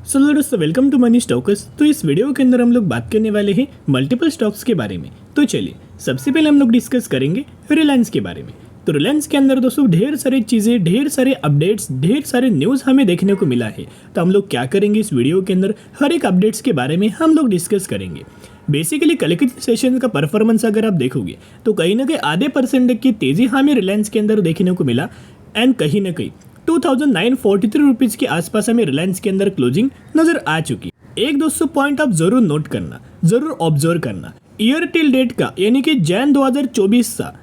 Hello दोस्तों, welcome to money stocks. तो इस वीडियो के अंदर हम लोग बात करने वाले हैं मल्टीपल स्टॉक्स के बारे में। तो चलिए सबसे पहले हम लोग डिस्कस करेंगे रिलायंस के बारे में। तो रिलायंस के अंदर दोस्तों ढेर सारी चीज़ें, ढेर सारे अपडेट्स, ढेर सारे न्यूज़ हमें देखने को मिला है। तो हम लोग क्या करेंगे, इस वीडियो के अंदर हर एक अपडेट्स के बारे में हम लोग डिस्कस करेंगे। बेसिकली कल के सेशन का परफॉर्मेंस अगर आप देखोगे तो कहीं ना कहीं आधे % की तेज़ी हमें रिलायंस के अंदर देखने को मिला। एंड कहीं ना कहीं 2943 रुपीज़ के आसपास हमें रिलायंस के अंदर क्लोजिंग नजर आ चुकी। एक दोस्तों पॉइंट आप जरूर नोट करना, जरूर ऑब्जर्व करना, ईयर टिल डेट का यानी कि जैन 2024 था,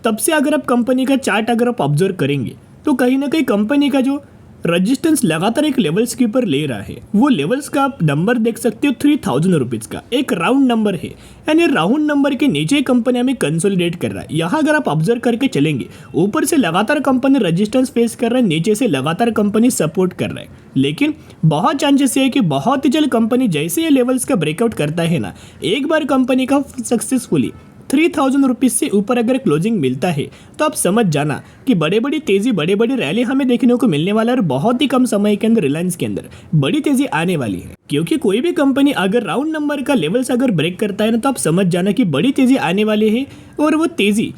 तब से अगर आप कंपनी का चार्ट अगर आप ऑब्जर्व करेंगे तो कहीं ना कहीं कंपनी का जो रजिस्टेंस लगातार एक लेवल्स के ऊपर ले रहा है। वो लेवल्स का आप नंबर देख सकते हो 3000 रुपीज़ का एक राउंड नंबर है। यानी राउंड नंबर के नीचे कंपनी हमें कंसोलिडेट कर रहा है। यहाँ अगर आप ऑब्जर्व करके चलेंगे, ऊपर से लगातार कंपनी रजिस्टेंस फेस कर रहा है, नीचे से लगातार कंपनी सपोर्ट कर रहा है। लेकिन बहुत चांसेस है कि बहुत ही जल्द कंपनी जैसे ये लेवल्स का ब्रेकआउट करता है ना, एक बार कंपनी का सक्सेसफुली 3000 रुपीज़ से ऊपर अगर क्लोजिंग मिलता है तो आप समझ जाना कि बड़े बड़ी तेज़ी, बड़े बड़ी रैली हमें देखने को मिलने वाला है। और बहुत ही कम समय के अंदर रिलायंस के अंदर बड़ी तेज़ी आने वाली है। क्योंकि कोई भी कंपनी अगर राउंड नंबर का लेवल्स अगर ब्रेक करता है ना, तो आप समझ जाना कि बड़ी तेज़ी आने वाली है। और वो तेज़ी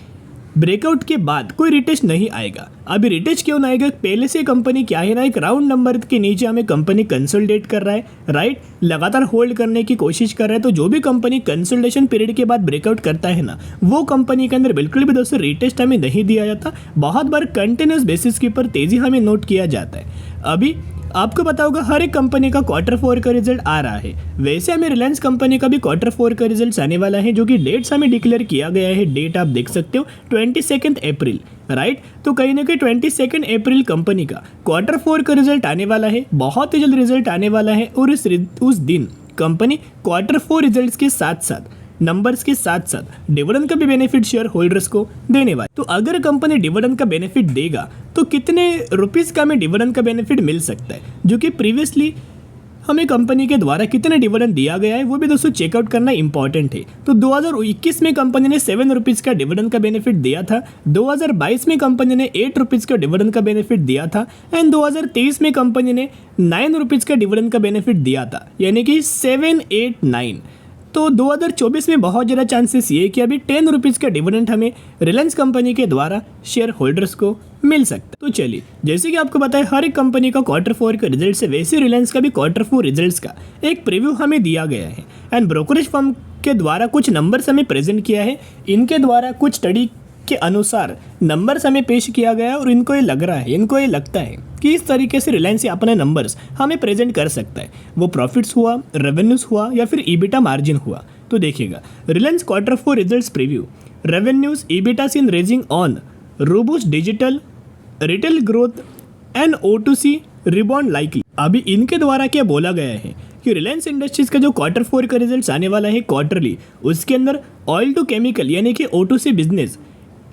ब्रेकआउट के बाद कोई रिटेस्ट नहीं आएगा। अभी रिटेस्ट क्यों ना आएगा, पहले से कंपनी क्या है ना, एक राउंड नंबर के नीचे हमें कंपनी कंसोलिडेट कर रहा है, राइट, लगातार होल्ड करने की कोशिश कर रहा है। तो जो भी कंपनी कंसोलिडेशन पीरियड के बाद ब्रेकआउट करता है ना, वो कंपनी के अंदर बिल्कुल भी दोस्तों रिटेस्ट हमें नहीं दिया जाता। बहुत बार कंटिन्यूस बेसिस के ऊपर तेजी हमें नोट किया जाता है। अभी आपको पता होगा हर एक कंपनी का Q4 का रिजल्ट आ रहा है। वैसे हमें रिलायंस कंपनी का भी Q4 का रिजल्ट आने वाला है, जो कि डेट्स हमें डिक्लेयर किया गया है। डेट आप देख सकते हो 22 अप्रैल, राइट। तो कहीं ना कहीं 22 अप्रैल कंपनी का Q4 का रिजल्ट आने वाला है। बहुत ही जल्द रिजल्ट आने वाला है। और उस दिन कंपनी Q4 रिजल्ट के साथ साथ, नंबर्स के साथ साथ डिविडेंड का भी बेनिफिट शेयर होल्डर्स को देने वाली। तो अगर कंपनी डिविडेंड का बेनिफिट देगा तो कितने रुपीस का हमें डिविडेंड का बेनिफिट मिल सकता है, जो कि प्रीवियसली हमें कंपनी के द्वारा कितने डिविडेंड दिया गया है वो भी दोस्तों चेकआउट करना इंपॉर्टेंट है। तो 2021 में कंपनी ने 7 रुपीज़ का डिविडेंड का बेनिफिट दिया था। 2022 में कंपनी ने 8 रुपीज़ का डिविडेंड का बेनिफिट दिया था। एंड 2023 में कंपनी ने 9 रुपीज़ का डिविडेंड का बेनिफिट दिया था, यानी कि 7, 8, 9। तो 2024 में बहुत ज़्यादा चांसेस ये कि अभी 10 रुपीज़ का डिविडेंड हमें रिलायंस कंपनी के द्वारा शेयर होल्डर्स को मिल सकता है। तो चलिए, जैसे कि आपको पता है हर एक कंपनी का Q4 का रिजल्ट है, वैसे रिलायंस का भी Q4 रिजल्ट्स का एक प्रीव्यू हमें दिया गया है। एंड ब्रोकरेज फर्म के द्वारा कुछ नंबर्स हमें प्रेजेंट किया है। इनके द्वारा कुछ स्टडी के अनुसार नंबर्स हमें पेश किया गया है। और इनको ये लग रहा है, इनको ये लगता है कि इस तरीके से रिलायंस अपने नंबर्स हमें प्रेजेंट कर सकता है। वो प्रॉफिट्स हुआ, रेवेन्यूज हुआ, या फिर ईबिटा मार्जिन हुआ। तो देखिएगा, Reliance Q4 results preview, revenues, EBITDA seen rising on robust digital retail growth and O2C rebound likely. अभी इनके द्वारा क्या बोला गया है कि रिलायंस इंडस्ट्रीज का जो Q4 का रिजल्ट आने वाला है क्वार्टरली, उसके अंदर ऑयल टू केमिकल यानी कि O2C बिजनेस,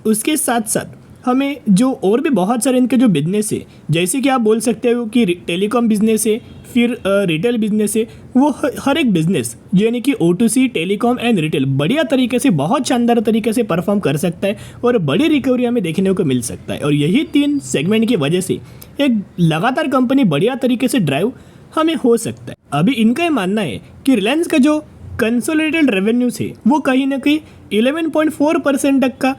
उसके साथ साथ हमें जो और भी बहुत सारे इनके जो बिजनेस है, जैसे कि आप बोल सकते हो कि टेलीकॉम बिजनेस है, फिर रिटेल बिजनेस है, वो हर एक बिजनेस यानी कि O2C, टेलीकॉम एंड रिटेल बढ़िया तरीके से, बहुत शानदार तरीके से परफॉर्म कर सकता है और बड़ी रिकवरी हमें देखने को मिल सकता है। और यही 3 सेगमेंट की वजह से एक लगातार कंपनी बढ़िया तरीके से ड्राइव हमें हो सकता है। अभी इनका ये मानना है कि रिलायंस का जो कंसोलिडेटेड रेवेन्यूज है वो कहीं ना कहीं 11.4% तक का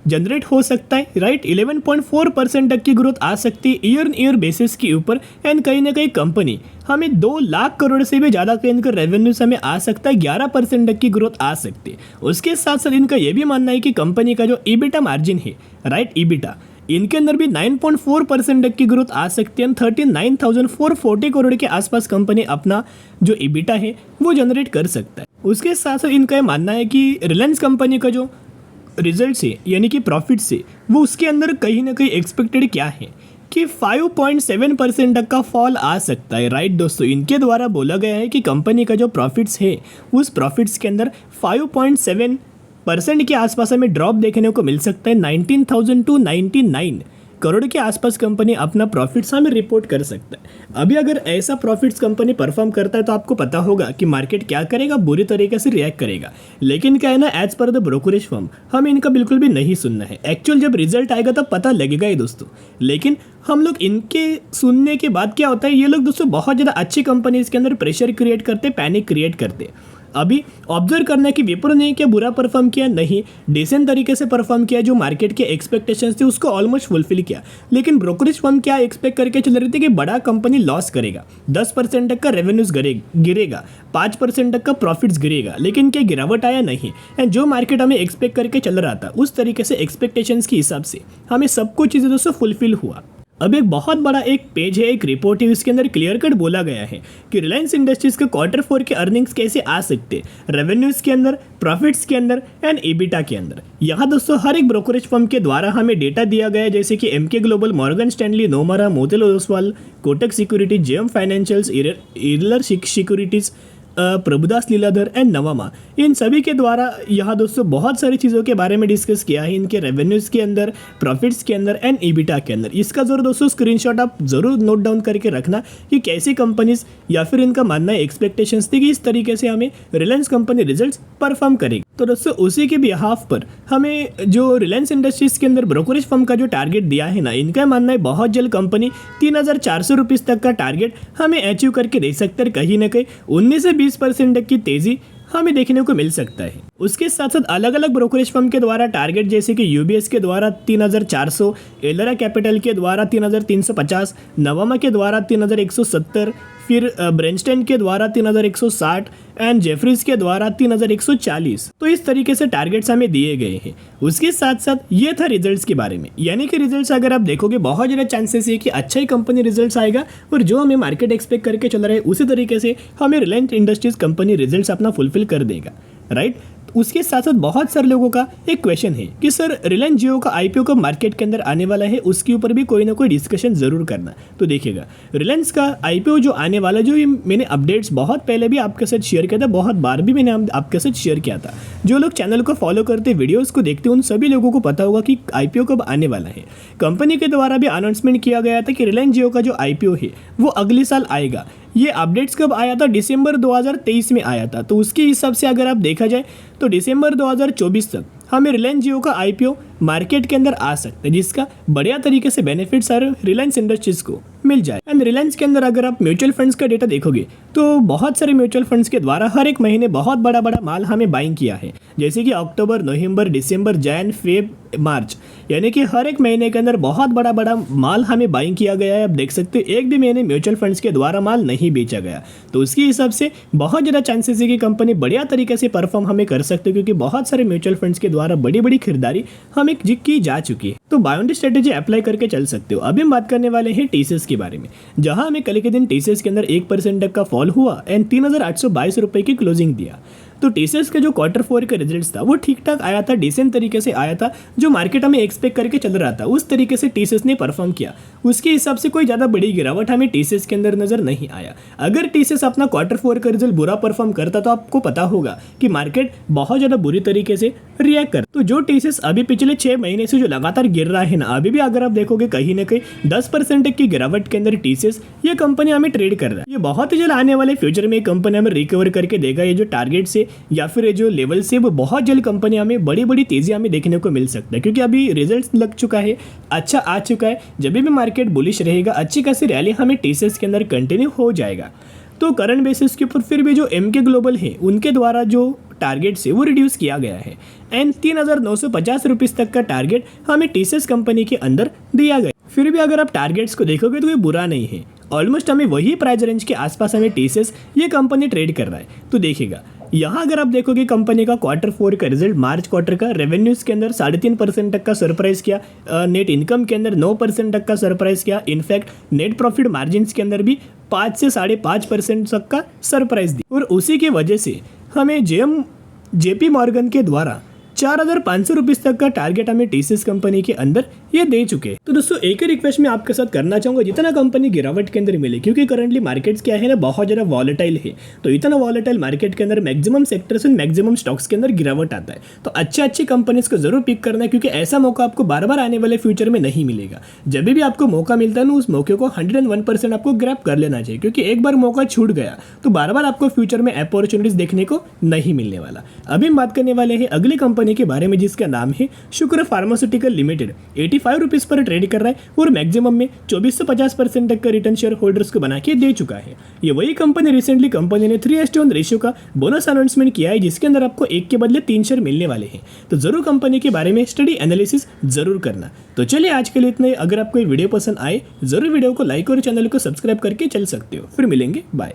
जनरेट हो सकता है, राइट। 11.4% तक की ग्रोथ आ सकती है ईयर बेसिस के ऊपर। एंड कहीं ना कहीं कंपनी हमें 2 लाख करोड़ से भी ज़्यादा का इनका रेवेन्यूज हमें आ सकता है, 11% तक की ग्रोथ आ सकती है। उसके साथ साथ इनका यह भी मानना है कि कंपनी का जो ईबिटा मार्जिन है, राइट, ईबिटा, इनके अंदर भी 9.4% तक की ग्रोथ आ सकती है। 39,440 करोड़ के आसपास कंपनी अपना जो ईबिटा है वो जनरेट कर सकता है। उसके साथ साथ इनका यह मानना है कि रिलायंस कंपनी का जो रिजल्ट्स है यानी कि प्रॉफिट से, वो उसके अंदर कहीं ना कहीं एक्सपेक्टेड क्या है कि 5.7% तक का फॉल आ सकता है, राइट दोस्तों। इनके द्वारा बोला गया है कि कंपनी का जो प्रॉफिट्स है उस प्रॉफिट्स के अंदर 5.7% के आसपास हमें ड्रॉप देखने को मिल सकता है। 19,000 टू 99 करोड़ के आसपास कंपनी अपना प्रॉफिट्स हमें रिपोर्ट कर सकता है। अभी अगर ऐसा प्रॉफिट्स कंपनी परफॉर्म करता है तो आपको पता होगा कि मार्केट क्या करेगा, बुरी तरीके से रिएक्ट करेगा। लेकिन क्या है ना, as per the brokerage firm हमें इनका बिल्कुल भी नहीं सुनना है। एक्चुअल जब रिजल्ट आएगा तब पता लगेगा ही दोस्तों। लेकिन हम लोग इनके सुनने के बाद क्या होता है, ये लोग दोस्तों बहुत ज़्यादा अच्छी कंपनीज के अंदर प्रेशर क्रिएट करते, पैनिक क्रिएट करते। अभी ऑब्जर्व करना है कि विप्रो ने क्या बुरा परफॉर्म किया, नहीं, डिसेंट तरीके से परफॉर्म किया। जो मार्केट के एक्सपेक्टेशंस थे उसको ऑलमोस्ट फुलफिल किया। लेकिन ब्रोकरेज फर्म क्या एक्सपेक्ट करके चल रही थी कि बड़ा कंपनी लॉस करेगा, 10% तक का रेवेन्यूज गिरेगा, 5% तक का प्रॉफिट्स गिरेगा। लेकिन क्या गिरावट आया? नहीं। एंड जो मार्केट हमें एक्सपेक्ट करके चल रहा था उस तरीके से एक्सपेक्टेशंस के हिसाब से हमें सब कुछ चीज़ें दोस्तों फुलफिल हुआ। अब एक बहुत बड़ा एक पेज है, एक रिपोर्ट है, इसके अंदर क्लियर कट बोला गया है कि रिलायंस इंडस्ट्रीज के Q4 के अर्निंग्स कैसे आ सकते, रेवेन्यूज के अंदर, प्रॉफिट्स के अंदर एंड EBITDA के अंदर। यहाँ दोस्तों हर एक ब्रोकरेज फर्म के द्वारा हमें डेटा दिया गया है, जैसे कि MK global, Morgan Stanley, Nomura, Motilal Oswal, Kotak security, JM financials, इरलर सिक्योरिटीज, प्रभुदास लीलाधर एंड नवामा, इन सभी के द्वारा यहाँ दोस्तों बहुत सारी चीज़ों के बारे में डिस्कस किया है, इनके रेवेन्यूज़ के अंदर, प्रॉफिट्स के अंदर एंड EBITDA के अंदर। इसका ज़रूर दोस्तों स्क्रीनशॉट आप ज़रूर नोट डाउन करके रखना कि कैसी कंपनीज या फिर इनका मानना है, एक्सपेक्टेशंस थी कि इस तरीके से हमें रिलायंस कंपनी रिजल्ट्स परफॉर्म करेगी। तो दोस्तों उसी के बिहाफ पर हमें जो रिलायंस इंडस्ट्रीज के अंदर ब्रोकरेज फर्म का जो टारगेट दिया है ना, इनका मानना है बहुत जल्द कंपनी 3,400 रुपीज़ तक का टारगेट हमें अचीव करके दे सकते हैं। कहीं ना कहीं 19 से 20% तक की तेज़ी हमें देखने को मिल सकता है। उसके साथ साथ अलग अलग ब्रोकरेज फर्म के द्वारा टारगेट, जैसे कि UBS के द्वारा 3,400, एलोरा कैपिटल के द्वारा 3,350, नवामा के द्वारा 3,170, फिर ब्रेनस्टेन के द्वारा 3,160 एंड जेफरीज के द्वारा 3,140। तो इस तरीके से टारगेट्स हमें दिए गए हैं। उसके साथ साथ ये था रिजल्ट्स के बारे में, यानी कि रिजल्ट्स अगर आप देखोगे बहुत ज़्यादा चांसेस है कि अच्छा ही कंपनी रिजल्ट्स आएगा और जो हमें मार्केट एक्सपेक्ट करके चल रहा है उसी तरीके से हमें रिलायंस इंडस्ट्रीज कंपनी रिजल्ट्स अपना फुलफिल कर देगा, राइट। उसके साथ साथ बहुत सारे लोगों का एक क्वेश्चन है कि सर रिलायंस जियो का IPO कब मार्केट के अंदर आने वाला है, उसके ऊपर भी कोई ना कोई डिस्कशन ज़रूर करना। तो देखिएगा रिलायंस का IPO जो आने वाला, जो मैंने अपडेट्स बहुत पहले भी आपके साथ शेयर किया था, बहुत बार भी मैंने आपके साथ शेयर किया था। जो लोग चैनल को फॉलो करते, वीडियोज़ को देखते, उन सभी लोगों को पता होगा कि IPO कब आने वाला है। कंपनी के द्वारा भी अनाउंसमेंट किया गया था कि रिलायंस जियो का जो IPO है वो अगले साल आएगा। ये अपडेट्स कब आया था? दिसंबर 2023 में आया था। तो उसके हिसाब से अगर आप देखा जाए तो दिसंबर 2024 तक हमें रिलायंस जियो का IPO मार्केट के अंदर आ सकता है, जिसका बढ़िया तरीके से बेनिफिट सारे रिलायंस इंडस्ट्रीज को मिल जाए। एंड रिलायंस के अंदर अगर आप म्यूचुअल फंड्स का डेटा देखोगे तो बहुत सारे म्यूचुअल फंड्स के द्वारा हर एक महीने बहुत बड़ा बड़ा माल हमें बाइंग किया है, जैसे कि अक्टूबर, नवंबर, दिसंबर, जैन, फेब, मार्च, यानी कि हर एक महीने के अंदर बहुत बड़ा बड़ा माल हमें बाइंग किया गया है। आप देख सकते हो एक भी महीने म्यूचुअल फंड्स के द्वारा माल नहीं बेचा गया। तो उसके हिसाब से बहुत ज़्यादा चांसेस है कि कंपनी बढ़िया तरीके से परफॉर्म हमें कर सकते हो, क्योंकि बहुत सारे म्यूचुअल फंड्स के द्वारा बड़ी बड़ी खरीदारी हमें की जा चुकी है। तो बाय ऑन स्ट्रेटेजी अप्लाई करके चल सकते हो। अभी हम बात करने वाले हैं TCS के बारे में, जहां हमें कल के दिन TCS के अंदर 1% तक का फॉल हुआ एंड 3,822 रुपये की क्लोजिंग दिया। तो TCS का जो Q4 का रिजल्ट्स था वो ठीक ठाक आया था, डिसेंट तरीके से आया था। जो मार्केट हमें एक्सपेक्ट करके चल रहा था उस तरीके से TCS ने परफॉर्म किया। उसके हिसाब से कोई ज़्यादा बड़ी गिरावट हमें TCS के अंदर नज़र नहीं आया। अगर TCS अपना Q4 का रिजल्ट बुरा परफॉर्म करता तो आपको पता होगा कि मार्केट बहुत ज़्यादा बुरी तरीके से रिएक्ट कर। तो जो TCS अभी पिछले 6 महीने से जो लगातार गिर रहा है ना, अभी भी अगर आप देखोगे कहीं ना कहीं 10% की गिरावट के अंदर TCS ये कंपनी हमें ट्रेड कर रहा है। ये बहुत ही जल्द आने वाले फ्यूचर में कंपनी हमें रिकवर करके देगा। ये जो टारगेट से या फिर जो लेवल से वो बहुत जल्द कंपनी हमें बड़ी बड़ी तेजी हमें देखने को मिल सकता है, क्योंकि अभी रिजल्ट्स लग चुका है, अच्छा आ चुका है। जब भी मार्केट बुलिश रहेगा, अच्छी खासी रैली हमें TCS के अंदर कंटिन्यू हो जाएगा। तो करंट बेसिस के ऊपर फिर भी जो MK ग्लोबल है उनके द्वारा जो टारगेट है वो रिड्यूस किया गया है एंड 3,950 रुपीज़ तक का टारगेट हमें TCS कंपनी के अंदर दिया गया। फिर भी अगर आप टारगेट्स को देखोगे तो ये बुरा नहीं है, ऑलमोस्ट हमें वही प्राइस रेंज के आसपास हमें TCS ये कंपनी ट्रेड कर रहा है। तो देखिएगा यहाँ अगर आप देखोगे कंपनी का Q4 का रिजल्ट, मार्च क्वार्टर का रेवेन्यूज़ के अंदर 3.5% तक का सरप्राइज किया, नेट इनकम के अंदर 9% तक का सरप्राइज किया, इनफैक्ट नेट प्रॉफिट मार्जिन्स के अंदर भी 5 से 5.5% तक का सरप्राइज दी। और उसी की वजह से हमें JP मॉर्गन के द्वारा 4,500 रुपीज़ तक का टारगेट हमें TCS कंपनी के अंदर ये दे चुके हैं। तो दोस्तों एक ही रिक्वेस्ट मैं आपके साथ करना चाहूंगा, जितना कंपनी गिरावट के अंदर मिले, क्योंकि करंटली मार्केट्स क्या है ना, बहुत ज़्यादा वॉलेटाइल है, तो इतना वॉलेटाइल मार्केट के अंदर maximum sectors and maximum stocks के अंदर गिरावट आता है। तो अच्छी कंपनीज को जरूर पिक करना है, क्योंकि ऐसा मौका आपको बार बार आने वाले फ्यूचर में नहीं मिलेगा। जब भी आपको मौका मिलता है ना, उस मौके को 101% आपको ग्रैब कर लेना चाहिए, क्योंकि एक बार मौका छूट गया तो बार बार आपको फ्यूचर में अपॉर्चुनिटीज देखने को नहीं मिलने वाला। अभी हम बात करने वाले हैं अगली कंपनी के बारे में, जिसका नाम है शुक्र pharmaceutical limited. 85 rupees per trade कर रहा है और मैक्सिमम में 2450% तक का रिटर्न शेयर होल्डर्स को बना के दे चुका है। ये वही कंपनी रिसेंटली कंपनी ने 3:1 रेशियो का बोनस अनाउंसमेंट किया है, जिसके अंदर आपको 1 के बदले 3 शेयर मिलने वाले हैं। तो जरूर कंपनी के बारे में स्टडी एनालिसिस जरूर करना। तो चलिए आज के लिए इतना ही। अगर आपको ये वीडियो पसंद आए जरूर वीडियो को लाइक और चैनल को सब्सक्राइब करके चल सकते हो। फिर मिलेंगे, बाय।